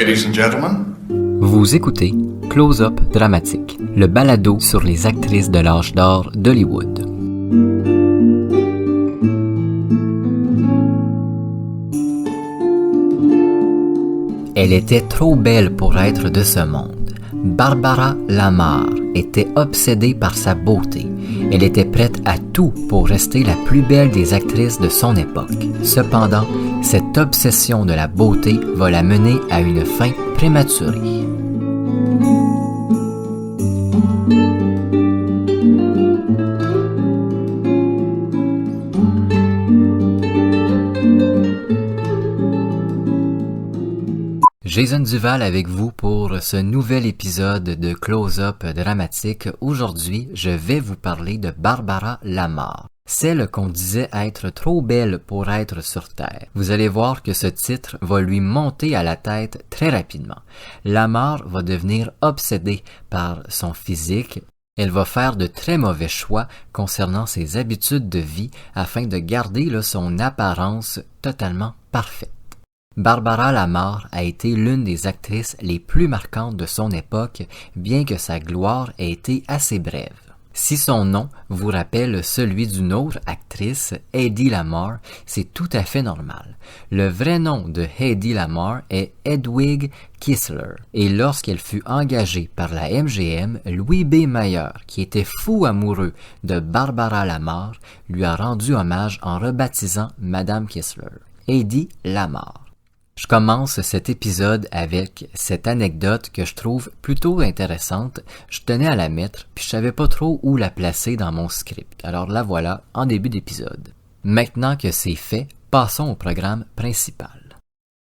Ladies and gentlemen. Vous écoutez Close-Up Dramatique, le balado sur les actrices de l'âge d'or d'Hollywood. Elle était trop belle pour être de ce monde. Barbara La Marr était obsédée par sa beauté. Elle était prête à tout pour rester la plus belle des actrices de son époque. Cependant, cette obsession de la beauté va la mener à une fin prématurée. Jason Duval avec vous pour ce nouvel épisode de Close-Up Dramatique. Aujourd'hui, je vais vous parler de Barbara La Marr, celle qu'on disait être trop belle pour être sur Terre. Vous allez voir que ce titre va lui monter à la tête très rapidement. La Marr va devenir obsédée par son physique. Elle va faire de très mauvais choix concernant ses habitudes de vie afin de garder son apparence totalement parfaite. Barbara La Marr a été l'une des actrices les plus marquantes de son époque, bien que sa gloire ait été assez brève. Si son nom vous rappelle celui d'une autre actrice, Hedy Lamarr, c'est tout à fait normal. Le vrai nom de Hedy Lamarr est Hedwig Kistler, et lorsqu'elle fut engagée par la MGM, Louis B. Mayer, qui était fou amoureux de Barbara La Marr, lui a rendu hommage en rebaptisant Madame Kistler, Hedy Lamarr. Je commence cet épisode avec cette anecdote que je trouve plutôt intéressante. Je tenais à la mettre, puis je savais pas trop où la placer dans mon script. Alors la voilà en début d'épisode. Maintenant que c'est fait, passons au programme principal.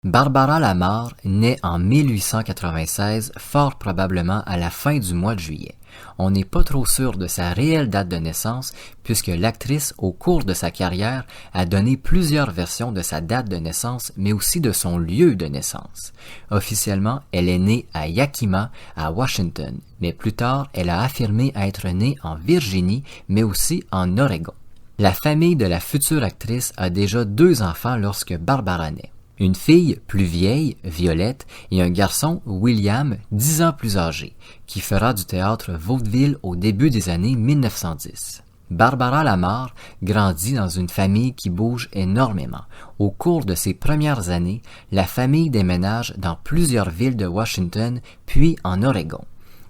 Barbara La Marr naît en 1896, fort probablement à la fin du mois de juillet. On n'est pas trop sûr de sa réelle date de naissance, puisque l'actrice, au cours de sa carrière, a donné plusieurs versions de sa date de naissance, mais aussi de son lieu de naissance. Officiellement, elle est née à Yakima, à Washington, mais plus tard, elle a affirmé être née en Virginie, mais aussi en Oregon. La famille de la future actrice a déjà 2 enfants lorsque Barbara naît. Une fille plus vieille, Violette, et un garçon, William, 10 ans plus âgé, qui fera du théâtre vaudeville au début des années 1910. Barbara La Marr grandit dans une famille qui bouge énormément. Au cours de ses premières années, la famille déménage dans plusieurs villes de Washington, puis en Oregon.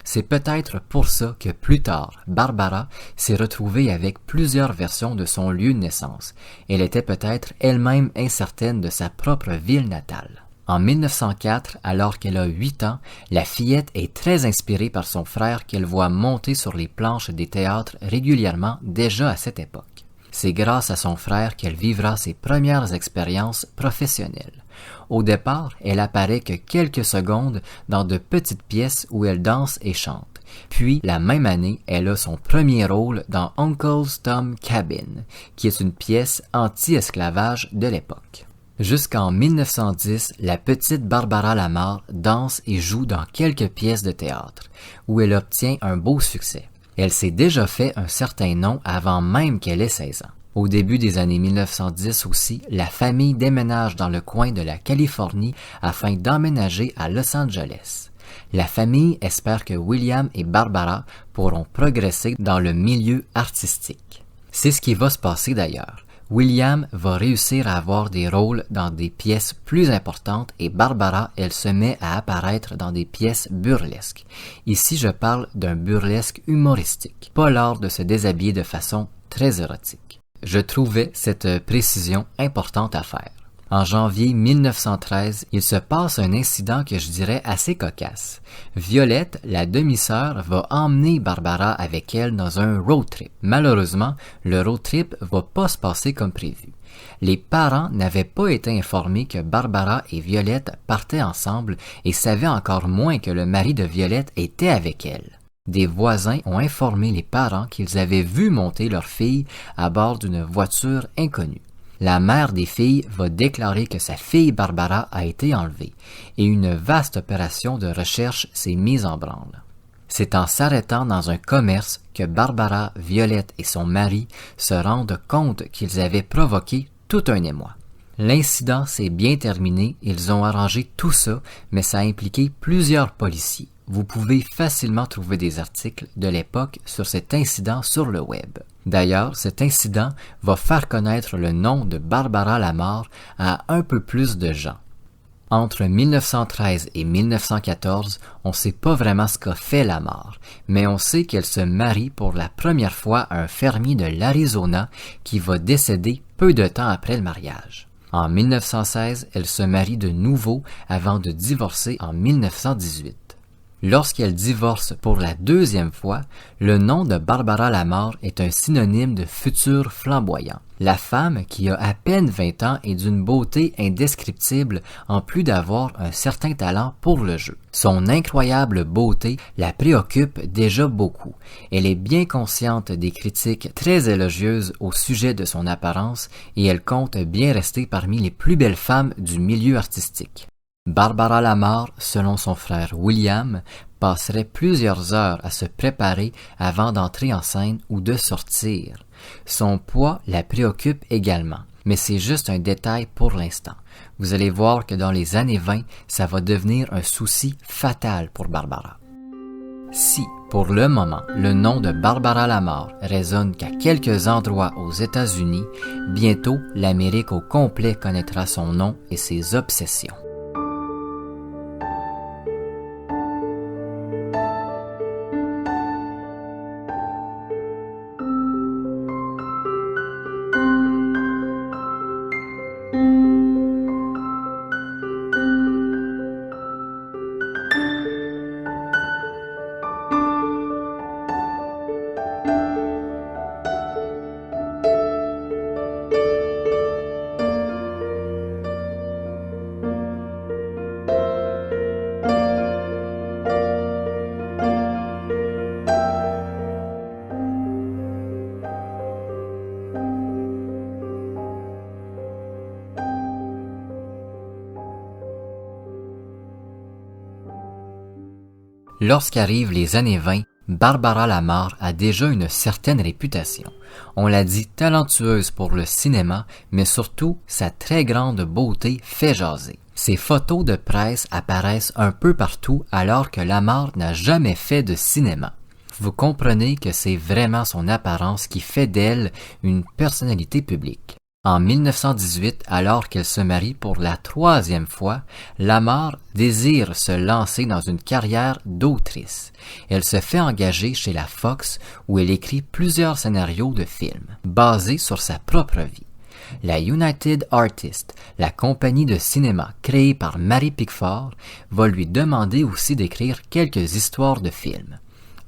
C'est peut-être pour ça que plus tard, Barbara s'est retrouvée avec plusieurs versions de son lieu de naissance. Elle était peut-être elle-même incertaine de sa propre ville natale. En 1904, alors qu'elle a 8 ans, la fillette est très inspirée par son frère qu'elle voit monter sur les planches des théâtres régulièrement déjà à cette époque. C'est grâce à son frère qu'elle vivra ses premières expériences professionnelles. Au départ, elle apparaît que quelques secondes dans de petites pièces où elle danse et chante. Puis, la même année, elle a son premier rôle dans Uncle's Tom Cabin, qui est une pièce anti-esclavage de l'époque. Jusqu'en 1910, la petite Barbara La Marr danse et joue dans quelques pièces de théâtre, où elle obtient un beau succès. Elle s'est déjà fait un certain nom avant même qu'elle ait 16 ans. Au début des années 1910 aussi, la famille déménage dans le coin de la Californie afin d'emménager à Los Angeles. La famille espère que William et Barbara pourront progresser dans le milieu artistique. C'est ce qui va se passer d'ailleurs. William va réussir à avoir des rôles dans des pièces plus importantes et Barbara, elle se met à apparaître dans des pièces burlesques. Ici, je parle d'un burlesque humoristique, pas l'art de se déshabiller de façon très érotique. Je trouvais cette précision importante à faire. En janvier 1913, il se passe un incident que je dirais assez cocasse. Violette, la demi-sœur, va emmener Barbara avec elle dans un road trip. Malheureusement, le road trip va pas se passer comme prévu. Les parents n'avaient pas été informés que Barbara et Violette partaient ensemble et savaient encore moins que le mari de Violette était avec elle. Des voisins ont informé les parents qu'ils avaient vu monter leur fille à bord d'une voiture inconnue. La mère des filles va déclarer que sa fille Barbara a été enlevée et une vaste opération de recherche s'est mise en branle. C'est en s'arrêtant dans un commerce que Barbara, Violette et son mari se rendent compte qu'ils avaient provoqué tout un émoi. L'incident s'est bien terminé, ils ont arrangé tout ça, mais ça a impliqué plusieurs policiers. Vous pouvez facilement trouver des articles de l'époque sur cet incident sur le web. D'ailleurs, cet incident va faire connaître le nom de Barbara Lamar à un peu plus de gens. Entre 1913 et 1914, on ne sait pas vraiment ce qu'a fait Lamar, mais on sait qu'elle se marie pour la première fois à un fermier de l'Arizona qui va décéder peu de temps après le mariage. En 1916, elle se marie de nouveau avant de divorcer en 1918. Lorsqu'elle divorce pour la deuxième fois, le nom de Barbara Lamar est un synonyme de futur flamboyant. La femme, qui a à peine 20 ans, est d'une beauté indescriptible en plus d'avoir un certain talent pour le jeu. Son incroyable beauté la préoccupe déjà beaucoup. Elle est bien consciente des critiques très élogieuses au sujet de son apparence et elle compte bien rester parmi les plus belles femmes du milieu artistique. Barbara Lamar, selon son frère William, passerait plusieurs heures à se préparer avant d'entrer en scène ou de sortir. Son poids la préoccupe également, mais c'est juste un détail pour l'instant. Vous allez voir que dans les années 20, ça va devenir un souci fatal pour Barbara. Si, pour le moment, le nom de Barbara Lamar résonne qu'à quelques endroits aux États-Unis, bientôt l'Amérique au complet connaîtra son nom et ses obsessions. Lorsqu'arrivent les années 20, Barbara Lamar a déjà une certaine réputation. On l'a dit talentueuse pour le cinéma, mais surtout sa très grande beauté fait jaser. Ses photos de presse apparaissent un peu partout alors que Lamar n'a jamais fait de cinéma. Vous comprenez que c'est vraiment son apparence qui fait d'elle une personnalité publique. En 1918, alors qu'elle se marie pour la troisième fois, Lamar désire se lancer dans une carrière d'autrice. Elle se fait engager chez la Fox où elle écrit plusieurs scénarios de films, basés sur sa propre vie. La United Artists, la compagnie de cinéma créée par Mary Pickford, va lui demander aussi d'écrire quelques histoires de films.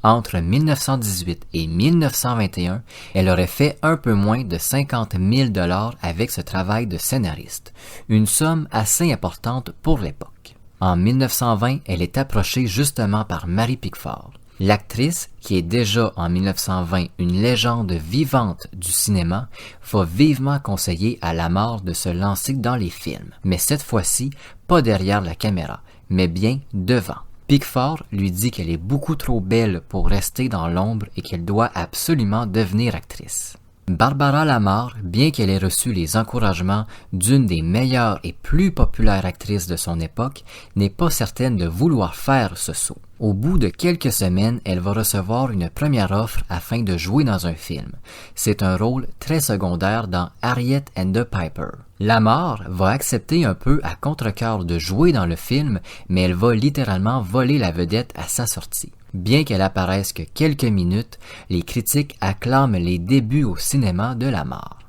Entre 1918 et 1921, elle aurait fait un peu moins de 50 000 $ avec ce travail de scénariste, une somme assez importante pour l'époque. En 1920, elle est approchée justement par Mary Pickford. L'actrice, qui est déjà en 1920 une légende vivante du cinéma, va vivement conseiller à Lamar de se lancer dans les films, mais cette fois-ci, pas derrière la caméra, mais bien devant. Pickford lui dit qu'elle est beaucoup trop belle pour rester dans l'ombre et qu'elle doit absolument devenir actrice. Barbara Lamar, bien qu'elle ait reçu les encouragements d'une des meilleures et plus populaires actrices de son époque, n'est pas certaine de vouloir faire ce saut. Au bout de quelques semaines, elle va recevoir une première offre afin de jouer dans un film. C'est un rôle très secondaire dans Harriet and the Piper. Lamar va accepter un peu à contre-cœur de jouer dans le film, mais elle va littéralement voler la vedette à sa sortie. Bien qu'elle apparaisse que quelques minutes, les critiques acclament les débuts au cinéma de Lamar.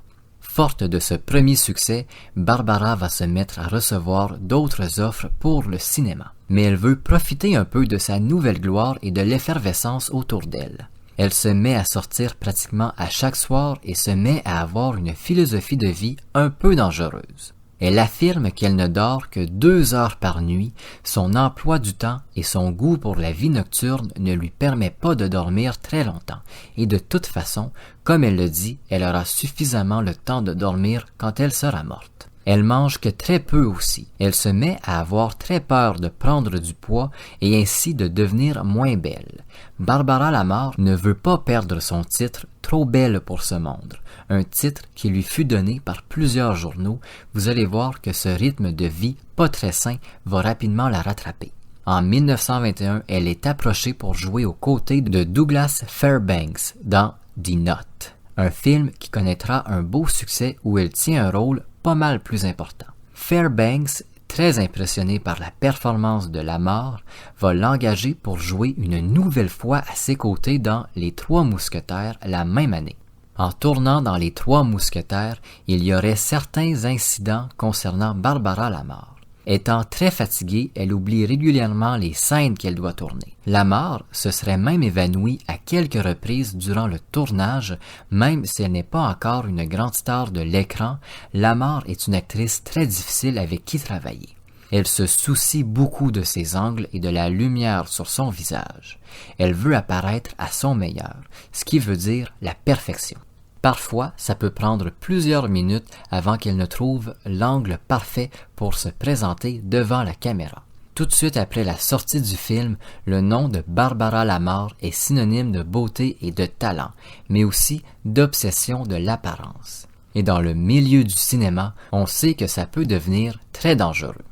Forte de ce premier succès, Barbara va se mettre à recevoir d'autres offres pour le cinéma. Mais elle veut profiter un peu de sa nouvelle gloire et de l'effervescence autour d'elle. Elle se met à sortir pratiquement à chaque soir et se met à avoir une philosophie de vie un peu dangereuse. Elle affirme qu'elle ne dort que 2 heures par nuit, son emploi du temps et son goût pour la vie nocturne ne lui permet pas de dormir très longtemps. Et de toute façon, comme elle le dit, elle aura suffisamment le temps de dormir quand elle sera morte. Elle mange que très peu aussi. Elle se met à avoir très peur de prendre du poids et ainsi de devenir moins belle. Barbara Lamar ne veut pas perdre son titre Trop belle pour ce monde, un titre qui lui fut donné par plusieurs journaux. Vous allez voir que ce rythme de vie pas très sain va rapidement la rattraper. En 1921, elle est approchée pour jouer aux côtés de Douglas Fairbanks dans The Knot, un film qui connaîtra un beau succès où elle tient un rôle pas mal plus important. Fairbanks, très impressionné par la performance de Lamar, va l'engager pour jouer une nouvelle fois à ses côtés dans Les Trois Mousquetaires la même année. En tournant dans Les Trois Mousquetaires, il y aurait certains incidents concernant Barbara Lamar. Étant très fatiguée, elle oublie régulièrement les scènes qu'elle doit tourner. Lamar se serait même évanouie à quelques reprises durant le tournage, même si elle n'est pas encore une grande star de l'écran. Lamar est une actrice très difficile avec qui travailler. Elle se soucie beaucoup de ses angles et de la lumière sur son visage. Elle veut apparaître à son meilleur, ce qui veut dire la perfection. Parfois, ça peut prendre plusieurs minutes avant qu'elle ne trouve l'angle parfait pour se présenter devant la caméra. Tout de suite après la sortie du film, le nom de Barbara Lamar est synonyme de beauté et de talent, mais aussi d'obsession de l'apparence. Et dans le milieu du cinéma, on sait que ça peut devenir très dangereux.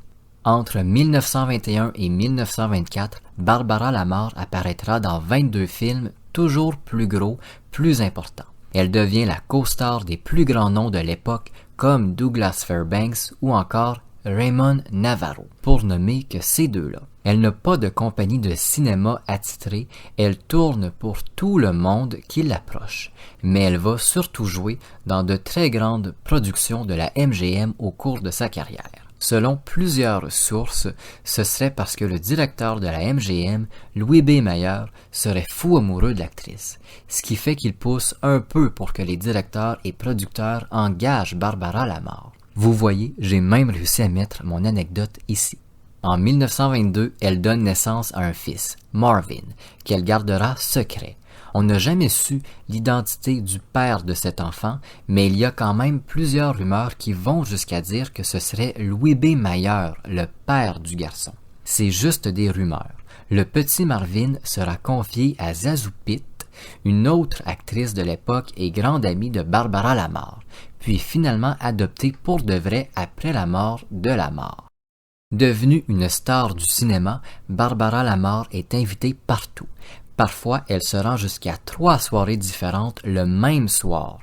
Entre 1921 et 1924, Barbara Lamar apparaîtra dans 22 films toujours plus gros, plus importants. Elle devient la co-star des plus grands noms de l'époque comme Douglas Fairbanks ou encore Raymond Navarro, pour nommer que ces deux-là. Elle n'a pas de compagnie de cinéma attitrée, elle tourne pour tout le monde qui l'approche, mais elle va surtout jouer dans de très grandes productions de la MGM au cours de sa carrière. Selon plusieurs sources, ce serait parce que le directeur de la MGM, Louis B. Mayer, serait fou amoureux de l'actrice, ce qui fait qu'il pousse un peu pour que les directeurs et producteurs engagent Barbara Lamar. Vous voyez, j'ai même réussi à mettre mon anecdote ici. En 1922, elle donne naissance à un fils, Marvin, qu'elle gardera secret. On n'a jamais su l'identité du père de cet enfant, mais il y a quand même plusieurs rumeurs qui vont jusqu'à dire que ce serait Louis B. Mayer, le père du garçon. C'est juste des rumeurs. Le petit Marvin sera confié à Zazu Pitt, une autre actrice de l'époque et grande amie de Barbara Lamar, puis finalement adoptée pour de vrai après la mort de Lamar. Devenue une star du cinéma, Barbara Lamar est invitée partout. Parfois, elle se rend jusqu'à 3 soirées différentes le même soir.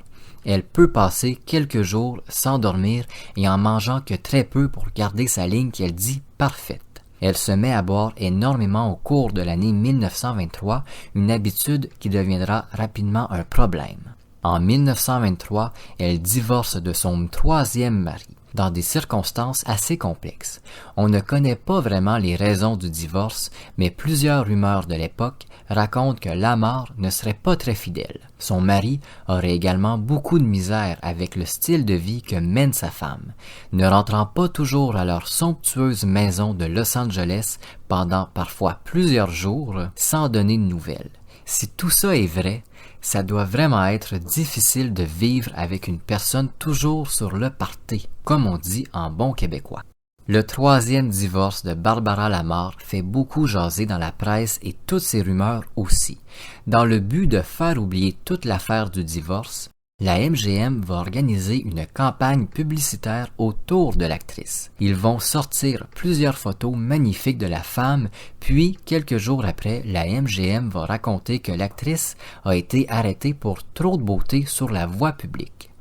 Elle peut passer quelques jours sans dormir et en mangeant que très peu pour garder sa ligne qu'elle dit parfaite. Elle se met à boire énormément au cours de l'année 1923, une habitude qui deviendra rapidement un problème. En 1923, elle divorce de son 3e mari, dans des circonstances assez complexes. On ne connaît pas vraiment les raisons du divorce, mais plusieurs rumeurs de l'époque racontent que Lamar ne serait pas très fidèle. Son mari aurait également beaucoup de misère avec le style de vie que mène sa femme, ne rentrant pas toujours à leur somptueuse maison de Los Angeles pendant parfois plusieurs jours sans donner de nouvelles. Si tout ça est vrai, ça doit vraiment être difficile de vivre avec une personne toujours sur le party, comme on dit en bon québécois. Le 3e divorce de Barbara Lamar fait beaucoup jaser dans la presse et toutes ces rumeurs aussi. Dans le but de faire oublier toute l'affaire du divorce, la MGM va organiser une campagne publicitaire autour de l'actrice. Ils vont sortir plusieurs photos magnifiques de la femme, puis quelques jours après, la MGM va raconter que l'actrice a été arrêtée pour trop de beauté sur la voie publique.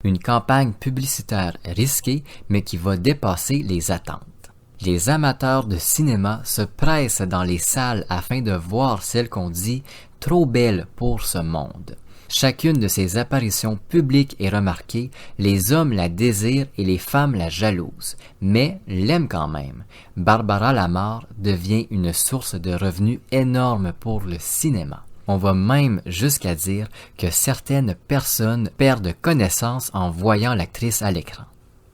Une campagne publicitaire risquée, mais qui va dépasser les attentes. Les amateurs de cinéma se pressent dans les salles afin de voir celle qu'on dit « trop belle pour ce monde ». Chacune de ses apparitions publiques est remarquée, les hommes la désirent et les femmes la jalousent, mais l'aiment quand même. Barbara Lamar devient une source de revenus énorme pour le cinéma. On va même jusqu'à dire que certaines personnes perdent connaissance en voyant l'actrice à l'écran.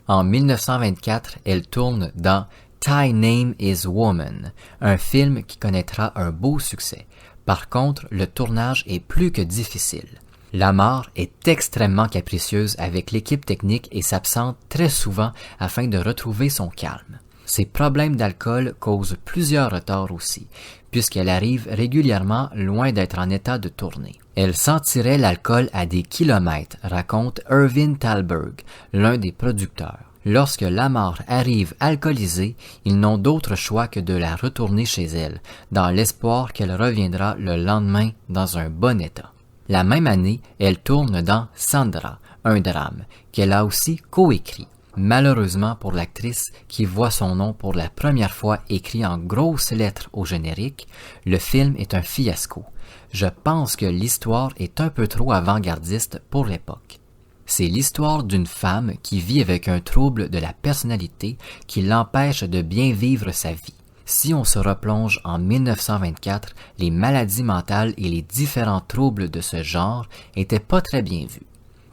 En 1924, elle tourne dans My Name is Woman, un film qui connaîtra un beau succès. Par contre, le tournage est plus que difficile. Lamar est extrêmement capricieuse avec l'équipe technique et s'absente très souvent afin de retrouver son calme. Ses problèmes d'alcool causent plusieurs retards aussi, puisqu'elle arrive régulièrement loin d'être en état de tourner. Elle sentirait l'alcool à des kilomètres, raconte Irvin Thalberg, l'un des producteurs. Lorsque Lamar arrive alcoolisée, ils n'ont d'autre choix que de la retourner chez elle, dans l'espoir qu'elle reviendra le lendemain dans un bon état. La même année, elle tourne dans Sandra, un drame, qu'elle a aussi coécrit. Malheureusement pour l'actrice qui voit son nom pour la première fois écrit en grosses lettres au générique, le film est un fiasco. Je pense que l'histoire est un peu trop avant-gardiste pour l'époque. C'est l'histoire d'une femme qui vit avec un trouble de la personnalité qui l'empêche de bien vivre sa vie. Si on se replonge en 1924, les maladies mentales et les différents troubles de ce genre étaient pas très bien vus.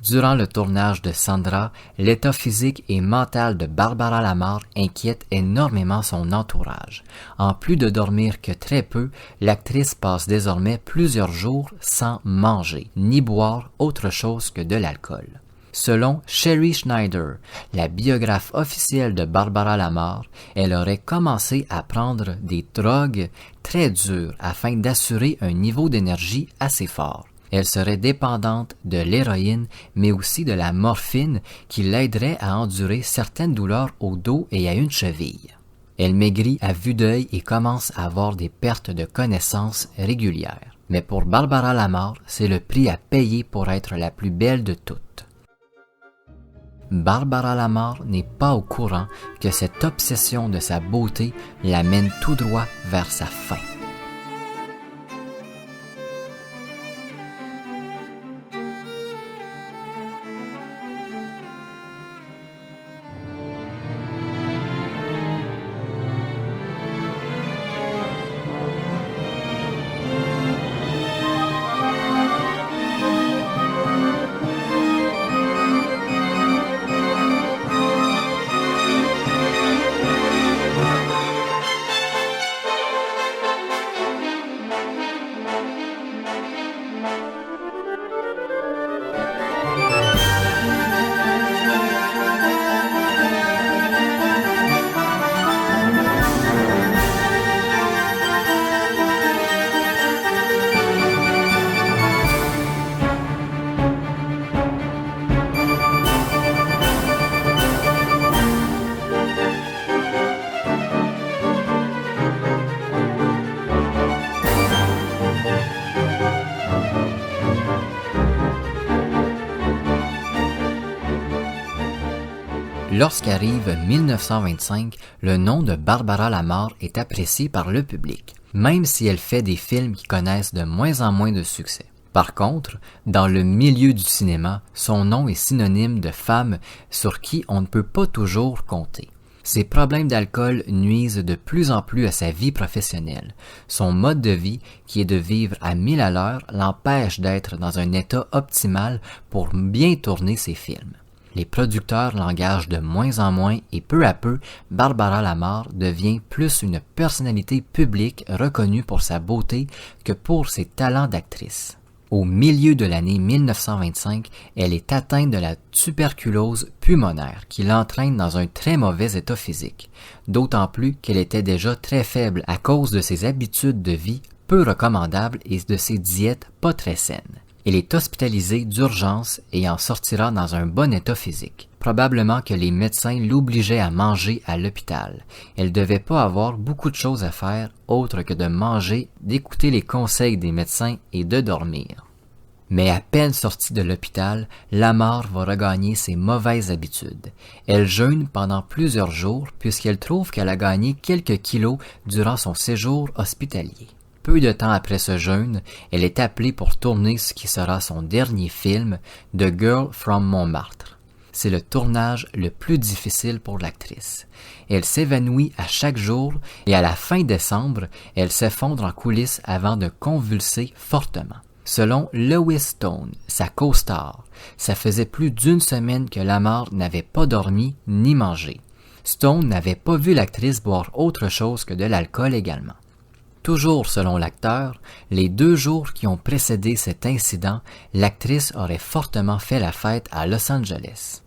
Durant le tournage de Sandra, l'état physique et mental de Barbara Lamar inquiète énormément son entourage. En plus de dormir que très peu, l'actrice passe désormais plusieurs jours sans manger, ni boire autre chose que de l'alcool. Selon Sherry Schneider, la biographe officielle de Barbara Lamar, elle aurait commencé à prendre des drogues très dures afin d'assurer un niveau d'énergie assez fort. Elle serait dépendante de l'héroïne, mais aussi de la morphine qui l'aiderait à endurer certaines douleurs au dos et à une cheville. Elle maigrit à vue d'œil et commence à avoir des pertes de connaissance régulières. Mais pour Barbara Lamar, c'est le prix à payer pour être la plus belle de toutes. Barbara Lamar n'est pas au courant que cette obsession de sa beauté la mène tout droit vers sa fin. Lorsqu'arrive 1925, le nom de Barbara Lamar est apprécié par le public, même si elle fait des films qui connaissent de moins en moins de succès. Par contre, dans le milieu du cinéma, son nom est synonyme de femme sur qui on ne peut pas toujours compter. Ses problèmes d'alcool nuisent de plus en plus à sa vie professionnelle. Son mode de vie, qui est de vivre à 1000 à l'heure, l'empêche d'être dans un état optimal pour bien tourner ses films. Les producteurs l'engagent de moins en moins et peu à peu, Barbara Lamar devient plus une personnalité publique reconnue pour sa beauté que pour ses talents d'actrice. Au milieu de l'année 1925, elle est atteinte de la tuberculose pulmonaire qui l'entraîne dans un très mauvais état physique, d'autant plus qu'elle était déjà très faible à cause de ses habitudes de vie peu recommandables et de ses diètes pas très saines. Elle est hospitalisée d'urgence et en sortira dans un bon état physique. Probablement que les médecins l'obligeaient à manger à l'hôpital. Elle devait pas avoir beaucoup de choses à faire autre que de manger, d'écouter les conseils des médecins et de dormir. Mais à peine sortie de l'hôpital, Lamar va regagner ses mauvaises habitudes. Elle jeûne pendant plusieurs jours puisqu'elle trouve qu'elle a gagné quelques kilos durant son séjour hospitalier. Peu de temps après ce jeûne, elle est appelée pour tourner ce qui sera son dernier film, The Girl from Montmartre. C'est le tournage le plus difficile pour l'actrice. Elle s'évanouit à chaque jour et à la fin décembre, elle s'effondre en coulisses avant de convulser fortement. Selon Lois Stone, sa co-star, ça faisait plus d'une semaine que Lamar n'avait pas dormi ni mangé. Stone n'avait pas vu l'actrice boire autre chose que de l'alcool également. Toujours selon l'acteur, les 2 jours qui ont précédé cet incident, l'actrice aurait fortement fait la fête à Los Angeles.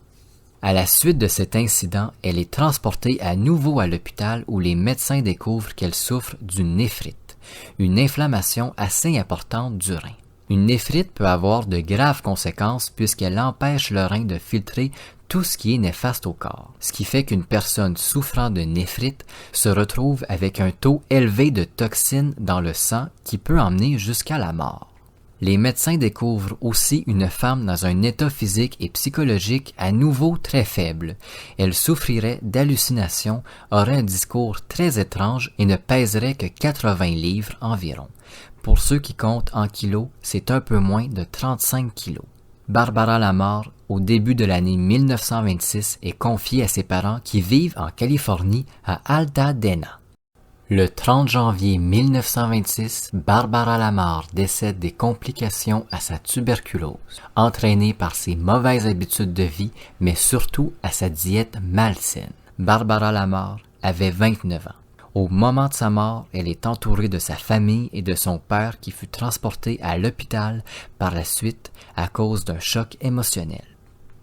À la suite de cet incident, elle est transportée à nouveau à l'hôpital où les médecins découvrent qu'elle souffre d'une néphrite, une inflammation assez importante du rein. Une néphrite peut avoir de graves conséquences puisqu'elle empêche le rein de filtrer tout ce qui est néfaste au corps, ce qui fait qu'une personne souffrant de néphrite se retrouve avec un taux élevé de toxines dans le sang qui peut emmener jusqu'à la mort. Les médecins découvrent aussi une femme dans un état physique et psychologique à nouveau très faible. Elle souffrirait d'hallucinations, aurait un discours très étrange et ne pèserait que 80 livres environ. Pour ceux qui comptent en kilos, c'est un peu moins de 35 kilos. Barbara Lamar, au début de l'année 1926, est confiée à ses parents qui vivent en Californie à Altadena. Le 30 janvier 1926, Barbara Lamar décède des complications à sa tuberculose, entraînée par ses mauvaises habitudes de vie, mais surtout à sa diète malsaine. Barbara Lamar avait 29 ans. Au moment de sa mort, elle est entourée de sa famille et de son père qui fut transporté à l'hôpital par la suite à cause d'un choc émotionnel.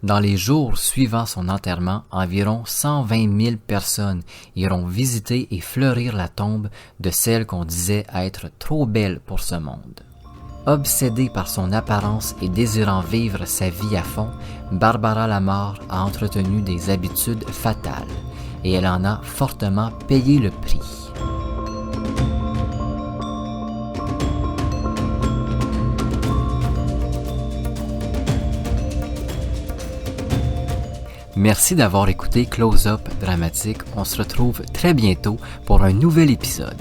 Dans les jours suivant son enterrement, environ 120 000 personnes iront visiter et fleurir la tombe de celle qu'on disait être trop belle pour ce monde. Obsédée par son apparence et désirant vivre sa vie à fond, Barbara Lamar a entretenu des habitudes fatales et elle en a fortement payé le prix. Merci d'avoir écouté Close Up Dramatique. On se retrouve très bientôt pour un nouvel épisode.